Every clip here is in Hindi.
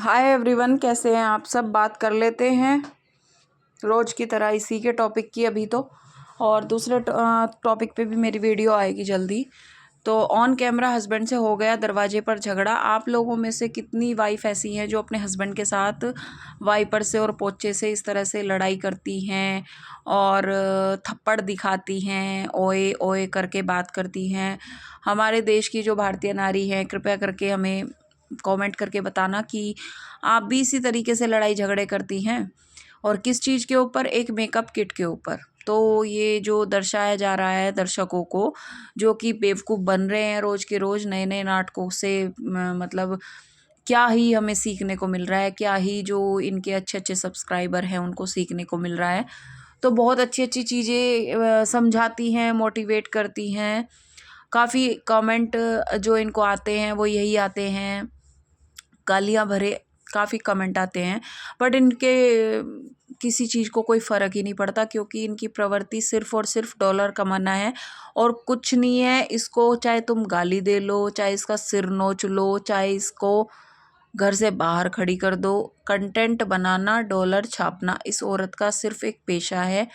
हाय एवरीवन, कैसे हैं आप सब। बात कर लेते हैं रोज़ की तरह इसी के टॉपिक की अभी तो। और दूसरे टॉपिक पे भी मेरी वीडियो आएगी जल्दी। तो ऑन कैमरा हस्बैंड से हो गया दरवाजे पर झगड़ा। आप लोगों में से कितनी वाइफ ऐसी हैं जो अपने हस्बैंड के साथ वाइपर से और पोचे से इस तरह से लड़ाई करती हैं और थप्पड़ दिखाती हैं, ओए ओए करके बात करती हैं। हमारे देश की जो भारतीय नारी हैं, कृपया करके हमें कमेंट करके बताना कि आप भी इसी तरीके से लड़ाई झगड़े करती हैं और किस चीज़ के ऊपर। एक मेकअप किट के ऊपर। तो ये जो दर्शाया जा रहा है दर्शकों को, जो कि बेवकूफ़ बन रहे हैं रोज़ के रोज़ नए नए नाटकों से, मतलब क्या ही हमें सीखने को मिल रहा है, क्या ही जो इनके अच्छे अच्छे सब्सक्राइबर हैं उनको सीखने को मिल रहा है। तो बहुत अच्छी अच्छी चीज़ें समझाती हैं, मोटिवेट करती हैं। काफ़ी कमेंट जो इनको आते हैं वो यही आते हैं, गालियाँ भरे काफ़ी कमेंट आते हैं। बट इनके किसी चीज़ को कोई फ़र्क ही नहीं पड़ता, क्योंकि इनकी प्रवृत्ति सिर्फ़ और सिर्फ डॉलर कमाना है और कुछ नहीं है। इसको चाहे तुम गाली दे लो, चाहे इसका सिर नोच लो, चाहे इसको घर से बाहर खड़ी कर दो, कंटेंट बनाना, डॉलर छापना इस औरत का सिर्फ एक पेशा है।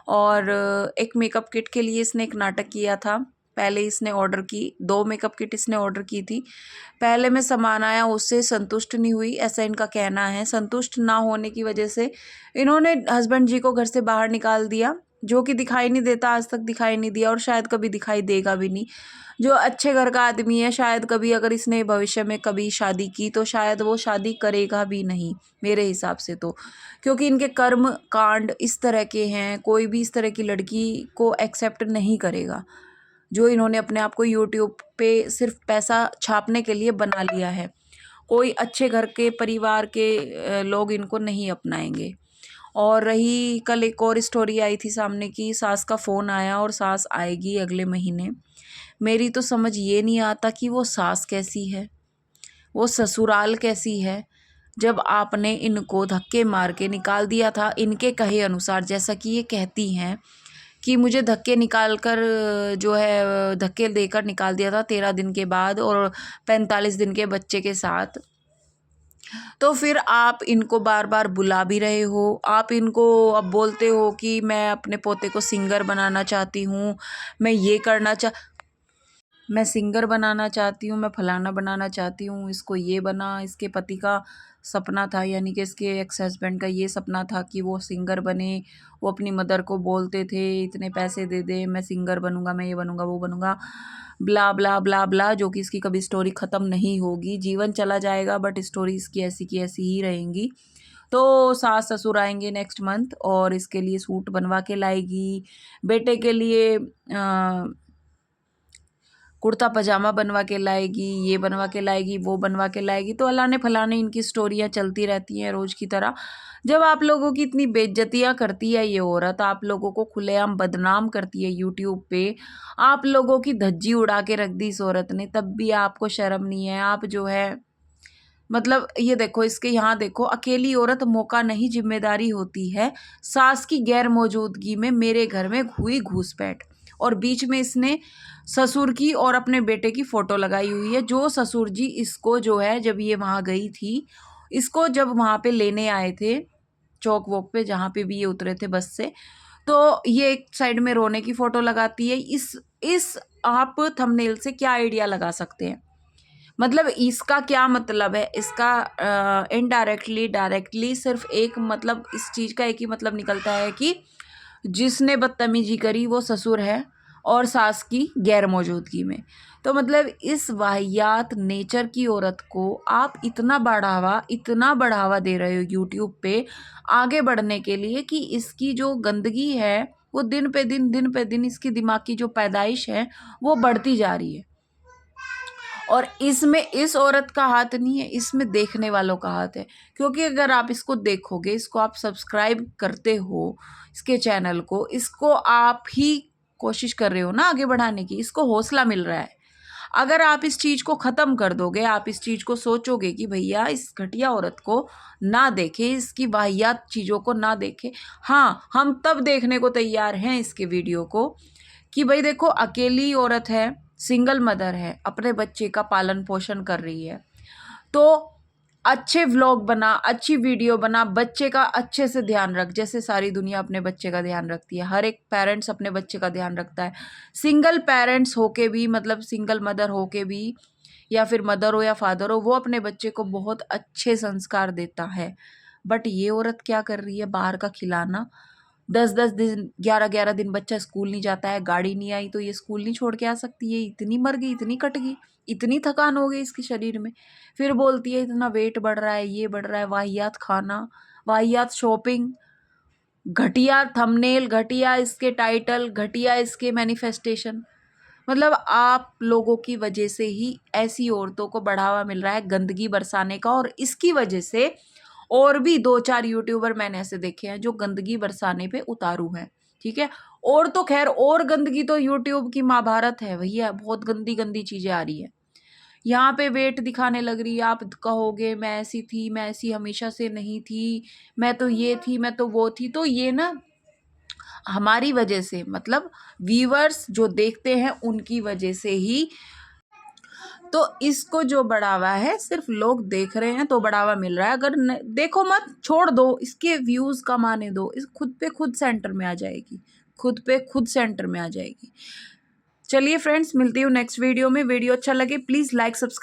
और एक मेकअप किट के लिए इसने एक नाटक किया था। पहले इसने ऑर्डर की 2 मेकअप किट इसने ऑर्डर की थी। पहले में सामान आया, उससे संतुष्ट नहीं हुई, ऐसा इनका कहना है। संतुष्ट ना होने की वजह से इन्होंने हस्बैंड जी को घर से बाहर निकाल दिया, जो कि दिखाई नहीं देता, आज तक दिखाई नहीं दिया और शायद कभी दिखाई देगा भी नहीं। जो अच्छे घर का आदमी है, शायद कभी अगर इसने भविष्य में कभी शादी की तो शायद वो शादी करेगा भी नहीं, मेरे हिसाब से तो। क्योंकि इनके कर्म कांड इस तरह के हैं, कोई भी इस तरह की लड़की को एक्सेप्ट नहीं करेगा जो इन्होंने अपने आप को यूट्यूब पे सिर्फ पैसा छापने के लिए बना लिया है। कोई अच्छे घर के परिवार के लोग इनको नहीं अपनाएंगे। और रही कल एक और स्टोरी आई थी सामने की, सास का फ़ोन आया और सास आएगी अगले महीने। मेरी तो समझ ये नहीं आता कि वो सास कैसी है, वो ससुराल कैसी है। जब आपने इनको धक्के मार के निकाल दिया था इनके कहे अनुसार, जैसा कि ये कहती हैं कि मुझे धक्के निकाल कर जो है धक्के देकर निकाल दिया था 13 दिन के बाद और 45 दिन के बच्चे के साथ। तो फिर आप इनको बार बार बुला भी रहे हो, आप इनको अब बोलते हो कि मैं अपने पोते को सिंगर बनाना चाहती हूँ, मैं ये मैं सिंगर बनाना चाहती हूँ, मैं फलाना बनाना चाहती हूँ, इसको ये बना। इसके पति का सपना था, यानी कि इसके एक्स हस्बैंड का ये सपना था कि वो सिंगर बने। वो अपनी मदर को बोलते थे इतने पैसे दे दे, मैं सिंगर बनूंगा, मैं ये बनूंगा, वो बनूंगा, ब्ला ब्ला ब्ला ब्ला, जो कि इसकी कभी स्टोरी ख़त्म नहीं होगी। जीवन चला जाएगा बट स्टोरी इसकी ऐसी की ऐसी ही रहेंगी। तो सास ससुर आएंगे नेक्स्ट मंथ और इसके लिए सूट बनवा के लाएगी, बेटे के लिए कुर्ता पजामा बनवा के लाएगी, ये बनवा के लाएगी, वो बनवा के लाएगी। तो अलाने फलाने इनकी स्टोरियाँ चलती रहती हैं रोज़ की तरह। जब आप लोगों की इतनी बेइज्जतियाँ करती है ये औरत, आप लोगों को खुलेआम बदनाम करती है यूट्यूब पे, आप लोगों की धज्जी उड़ा के रख दी इस औरत ने, तब भी आपको शर्म नहीं है। आप जो है, मतलब ये देखो, इसके यहाँ देखो, अकेली औरत मौका नहीं जिम्मेदारी होती है। सास की गैर मौजूदगी में मेरे घर में हुई घूसपैठ, और बीच में इसने ससुर की और अपने बेटे की फोटो लगाई हुई है। जो ससुर जी इसको जो है, जब ये वहाँ गई थी, इसको जब वहाँ पे लेने आए थे चौक वोक पे, जहाँ पे भी ये उतरे थे बस से, तो ये एक साइड में रोने की फोटो लगाती है। इस आप थंबनेल से क्या आइडिया लगा सकते हैं, मतलब इसका क्या मतलब है। इसका इनडायरेक्टली डायरेक्टली सिर्फ एक मतलब, इस चीज़ का एक ही मतलब निकलता है कि जिसने बदतमीजी करी वो ससुर है और सास की गैर मौजूदगी में। तो मतलब इस वाहियात नेचर की औरत को आप इतना बढ़ावा दे रहे हो यूट्यूब पे आगे बढ़ने के लिए, कि इसकी जो गंदगी है वो दिन पे दिन इसकी दिमाग की जो पैदाइश है वो बढ़ती जा रही है। और इसमें इस औरत का हाथ नहीं है, इसमें देखने वालों का हाथ है। क्योंकि अगर आप इसको देखोगे, इसको आप सब्सक्राइब करते हो, इसके चैनल को, इसको आप ही कोशिश कर रहे हो ना आगे बढ़ाने की, इसको हौसला मिल रहा है। अगर आप इस चीज़ को ख़त्म कर दोगे, आप इस चीज़ को सोचोगे कि भैया इस घटिया औरत को ना देखें, इसकी वाहियात चीज़ों को ना देखें, हाँ हम तब देखने को तैयार हैं इसके वीडियो को, कि भाई देखो अकेली औरत है, सिंगल मदर है, अपने बच्चे का पालन पोषण कर रही है। तो अच्छे व्लॉग बना, अच्छी वीडियो बना, बच्चे का अच्छे से ध्यान रख, जैसे सारी दुनिया अपने बच्चे का ध्यान रखती है। हर एक पेरेंट्स अपने बच्चे का ध्यान रखता है। सिंगल पेरेंट्स होके भी, मतलब सिंगल मदर होके भी, या फिर मदर हो या फादर हो, वो अपने बच्चे को बहुत अच्छे संस्कार देता है। बट ये औरत क्या कर रही है, बाहर का खिलाना। 10-10 दिन, 11-11 दिन बच्चा स्कूल नहीं जाता है, गाड़ी नहीं आई तो ये स्कूल नहीं छोड़ के आ सकती है। इतनी मर गई, इतनी कट गई, इतनी थकान हो गई इसके शरीर में। फिर बोलती है इतना वेट बढ़ रहा है, ये बढ़ रहा है। वाहियात खाना, वाहियात शॉपिंग, घटिया थंबनेल, घटिया इसके टाइटल, घटिया इसके मैनिफेस्टेशन। मतलब आप लोगों की वजह से ही ऐसी औरतों को बढ़ावा मिल रहा है गंदगी बरसाने का। और इसकी वजह से और भी 2-4 यूट्यूबर मैंने ऐसे देखे हैं जो गंदगी बरसाने पे उतारू हैं। ठीक है। और तो खैर, और गंदगी तो यूट्यूब की महाभारत है भैया, बहुत गंदी गंदी चीजें आ रही है। यहाँ पे वेट दिखाने लग रही है, आप कहोगे मैं ऐसी थी, मैं ऐसी हमेशा से नहीं थी, मैं तो ये थी, मैं तो वो थी। तो ये ना हमारी वजह से, मतलब व्यूअर्स जो देखते हैं उनकी वजह से ही। तो इसको जो बढ़ावा है, सिर्फ लोग देख रहे हैं तो बढ़ावा मिल रहा है। अगर देखो मत, छोड़ दो, इसके व्यूज कमाने दो, इस खुद पे खुद सेंटर में आ जाएगी, खुद पे खुद सेंटर में आ जाएगी। चलिए फ्रेंड्स, मिलती हूँ नेक्स्ट वीडियो में। वीडियो अच्छा लगे प्लीज लाइक सब्सक्राइब।